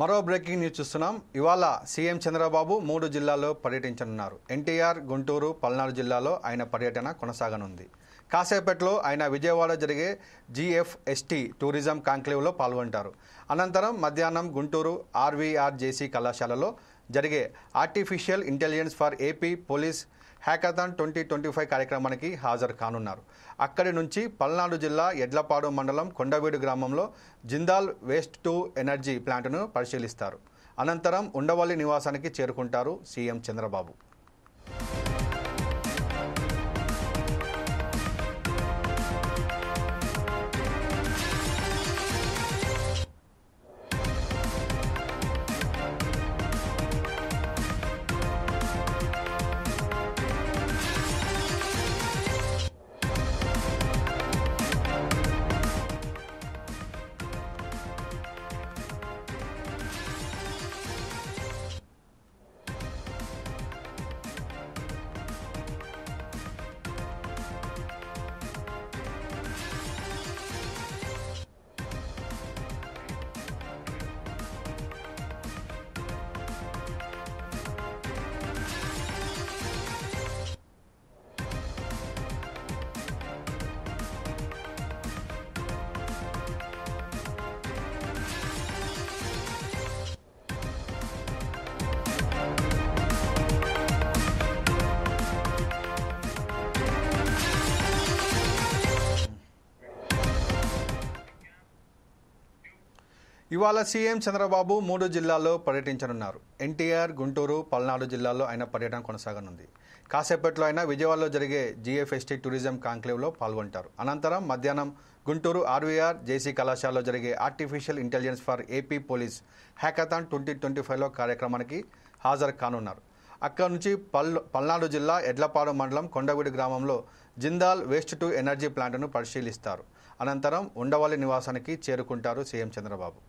మరో breaking news చూస్తున్నాం. ఇవాళ సీఎం చంద్రబాబు 3 జిల్లాల్లో పర్యటించనున్నారు. ఎన్టీఆర్, గుంటూరు, పల్నాడు జిల్లాలో ఆయన పర్యటన కొనసాగనుంది. కాసేపట్లో ఆయన విజయవాడ జరిగే జీఎఫ్ఎస్టీ టూరిజం కాంక్లేవ్లో పాల్గొంటారు. అనంతరం మధ్యాహ్నం గుంటూరు ఆర్వీఆర్జేసీ కళాశాలలో జరిగే artificial intelligence for AP police hackathon 2025 కార్యక్రమానికి హాజరు కానున్నారు. అక్కడి నుంచి పల్నాడు జిల్లా ఎడ్లపాడు మండలం కొండవీడు గ్రామంలో జిందాల్ వేస్ట్ టు ఎనర్జీ ప్లాంట్ను పరిశీలిస్తారు. అనంతరం ఉండవల్లి నివాసానికి చేరుకుంటారు సీఎం చంద్రబాబు. ఇవాళ సీఎం చంద్రబాబు 3 జిల్లాల్లో పర్యటించనున్నారు. ఎన్టీఆర్, గుంటూరు, పల్నాడు జిల్లాల్లో ఆయన పర్యటన కొనసాగనుంది. కాసేపట్లో ఆయన విజయవాడలో జరిగే జీఎఫ్ఎస్టీ టూరిజం కాంక్లేవ్లో పాల్గొంటారు. అనంతరం మధ్యాహ్నం గుంటూరు ఆర్వీఆర్ జేసీ కళాశాలలో జరిగే artificial intelligence for AP police hackathon 2025లో కార్యక్రమానికి హాజరు కానున్నారు. అక్కడి నుంచి పల్నాడు జిల్లా ఎడ్లపాడు మండలం కొండవీడు గ్రామంలో జిందాల్ వేస్ట్ టు ఎనర్జీ ప్లాంట్ను పరిశీలిస్తారు. అనంతరం ఉండవల్లి నివాసానికి చేరుకుంటారు సీఎం చంద్రబాబు.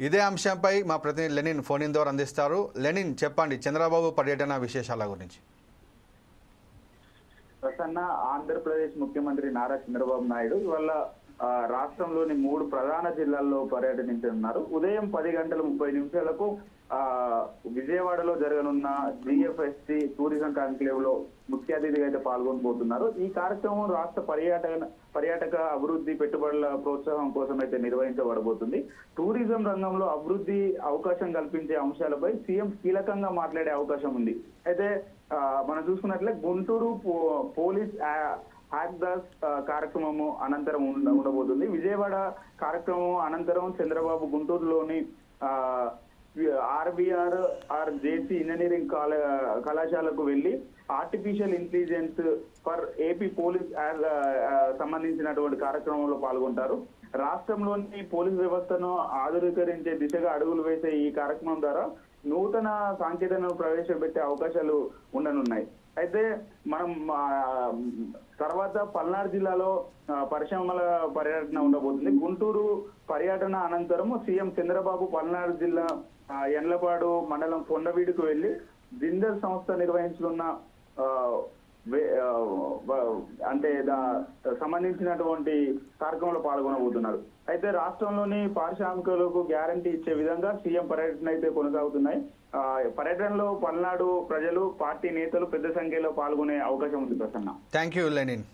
ఇదే అంశంపై మా ప్రతినిధి లెనిన్ ఫోన్ ఇన్ ద్వారా అందిస్తారు. లెనిన్, చెప్పండి చంద్రబాబు పర్యటన విశేషాల గురించి. ప్రసన్న, ఆంధ్రప్రదేశ్ ముఖ్యమంత్రి నారా చంద్రబాబు నాయుడు ఇవాళ రాష్ట్రంలోని 3 ప్రధాన జిల్లాల్లో పర్యటించనున్నారు. ఉదయం 10:30 విజయవాడలో జరగనున్న జిఎఫ్ఎస్టీ టూరిజం కాంక్లేవ్ లో ముఖ్య అతిథిగా అయితే పాల్గొనబోతున్నారు. ఈ కార్యక్రమం రాష్ట్ర పర్యాటక అభివృద్ధి పెట్టుబడుల ప్రోత్సాహం కోసం అయితే నిర్వహించబడబోతుంది. టూరిజం రంగంలో అభివృద్ధి అవకాశం కల్పించే అంశాలపై సీఎం కీలకంగా మాట్లాడే అవకాశం ఉంది. అయితే మనం చూసుకున్నట్లే గుంటూరు పోలీస్ హ్యాక్దాస్ కార్యక్రమము అనంతరం ఉండబోతుంది. విజయవాడ కార్యక్రమం అనంతరం చంద్రబాబు గుంటూరులోని ఆర్బీఆర్జేసీ ఇంజనీరింగ్ కళాశాలకు వెళ్లి artificial intelligence for AP police సంబంధించినటువంటి కార్యక్రమంలో పాల్గొంటారు. రాష్ట్రంలోని పోలీస్ వ్యవస్థను ఆధునీకరించే దిశగా అడుగులు వేసే ఈ కార్యక్రమం ద్వారా నూతన సాంకేతికతను ప్రవేశపెట్టే అవకాశాలు ఉండనున్నాయి. అయితే మనం తర్వాత పల్నాడు జిల్లాలో పరిశ్రమల పర్యటన ఉండబోతుంది. గుంటూరు పర్యటన అనంతరం సీఎం చంద్రబాబు పల్నాడు జిల్లా ఎండ్లపాడు మండలం కొండవీడుకు వెళ్లి జిందల్ సంస్థ నిర్వహించుకున్న అంటే సంబంధించినటువంటి కార్యక్రమంలో పాల్గొనబోతున్నారు. అయితే రాష్ట్రంలోని పారిశ్రామికులకు గ్యారంటీ ఇచ్చే విధంగా సీఎం పర్యటన అయితే కొనసాగుతున్నాయి. పర్యటనలో పల్నాడు ప్రజలు, పార్టీ నేతలు పెద్ద సంఖ్యలో పాల్గొనే అవకాశం ఉంది. Prasanna, thank you Lenin.